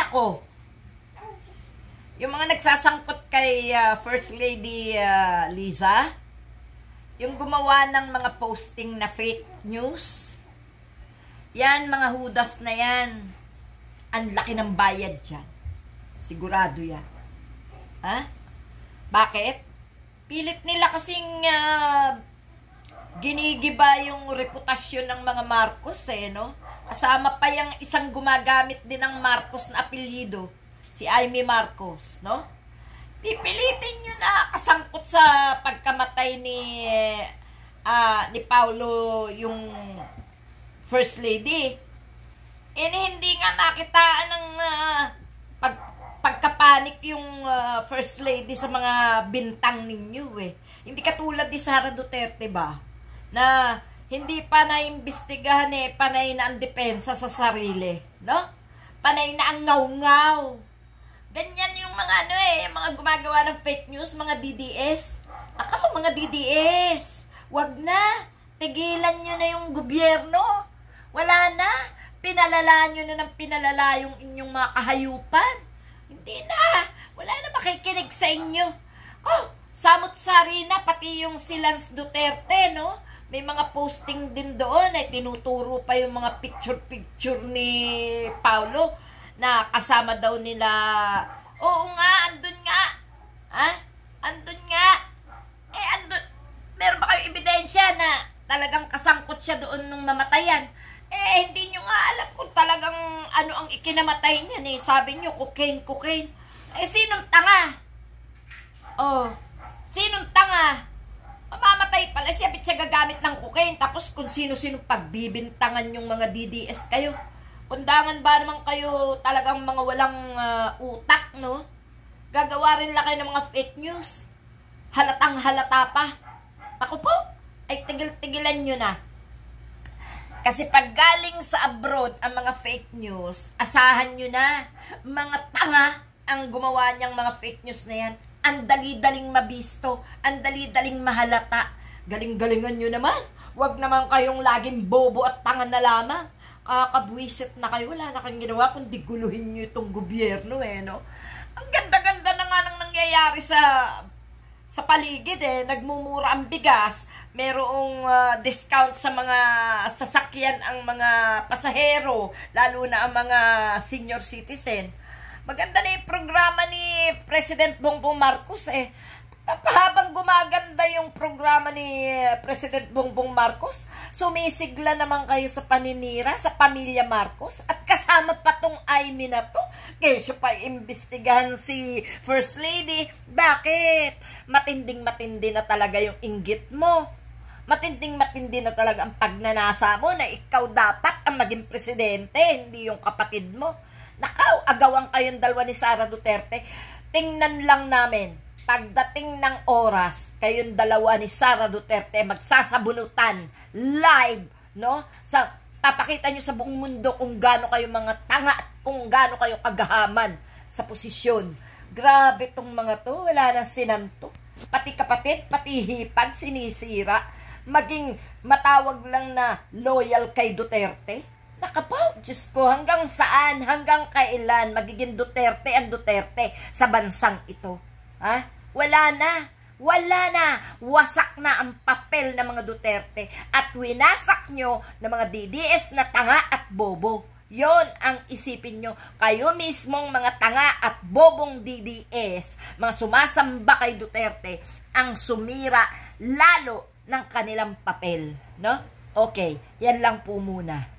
Nako, yung mga nagsasangkot kay First Lady Liza, yung gumawa ng mga posting na fake news, yan, mga hudas na yan, ang laki ng bayad dyan. Sigurado yan. Ha? Bakit? Pilit nila kasing ginigiba yung reputasyon ng mga Marcos no? Kasama pa yung isang gumagamit din ng Marcos na apelyido, si Amy Marcos, no? Pipilitin nyo na kasangkot sa pagkamatay ni Paulo, yung First Lady. Hindi nga makitaan ng pagkapanik yung First Lady sa mga bintang ninyo Hindi katulad ni Sara Duterte ba? Na hindi pa naimbestigahan panay na ang depensa sa sarili, no? Panay na ang ngaw-ngaw. Ganyan yung mga yung mga gumagawa ng fake news, mga DDS. Mga DDS, wag na. Tigilan nyo na yung gobyerno. Wala na. Pinalala nyo na ng pinalala yung inyong mga kahayupan. Hindi na. Wala na makikinig sa inyo. Samot-sari na, pati yung si Lance Duterte, no? May mga posting din doon ay tinuturo pa yung mga picture-picture ni Paulo na kasama daw nila. Oo nga, andun nga. Ha? Andun nga. Andun. Meron ba kayong ebidensya na talagang kasangkot siya doon nung namatayan? Hindi nyo nga alam kung talagang ano ang ikinamatay niya Sabi nyo, cocaine. Sinong tanga? Sinong tanga? Mamamatay pala siya, bit siya gagamit ng cocaine. Tapos kung sino-sino pagbibintangan yung mga DDS kayo. Kundangan ba naman kayo talagang mga walang utak, no? Gagawa rin lang kayo ng mga fake news. Halatang halata pa. Ako po, ay tigil-tigilan nyo na. Kasi pag galing sa abroad ang mga fake news, asahan nyo na, mga tanga ang gumawa niyang mga fake news na yan. Ang dali-daling mabisto, ang dali-daling mahalata. Galing-galingan nyo naman. Huwag naman kayong laging bobo at tanga na lamang. Kabwisit na kayo, wala na kayong ginawa kundi guluhin nyo itong gobyerno no? Ang ganda-ganda na nga nang nangyayari sa paligid nagmumura ang bigas, merong discount sa mga sasakyan ang mga pasahero, lalo na ang mga senior citizen. Maganda na yung programa ni President Bongbong Marcos habang gumaganda yung programa ni President Bongbong Marcos, sumisigla naman kayo sa paninira sa pamilya Marcos at kasama pa tong Amy na to. Kaysa pa imbestigahan si First Lady. Bakit? Matinding-matindi na talaga yung inggit mo. Matinding-matindi na talaga ang pagnanasa mo na ikaw dapat ang maging presidente, hindi yung kapatid mo. Nakaw, agawan kayong dalawa ni Sara Duterte. Tingnan lang namin, pagdating ng oras, kayong dalawa ni Sara Duterte magsasabunutan live, no? Papakita nyo sa buong mundo kung gaano kayo mga tanga at kung gaano kayo kagahaman sa posisyon. Grabe tong mga to, wala nang sinanto. Pati kapatid, pati hipag, sinisira. Maging matawag lang na loyal kay Duterte. Nakapaw, Diyos ko, hanggang saan, hanggang kailan magiging Duterte ang Duterte sa bansang ito? Ha? Wala na. Wasak na ang papel ng mga Duterte at winasak nyo ng mga DDS na tanga at bobo. Yon ang isipin nyo. Kayo mismong mga tanga at bobong DDS, mga sumasamba kay Duterte, ang sumira lalo ng kanilang papel. No? Okay, yan lang po muna.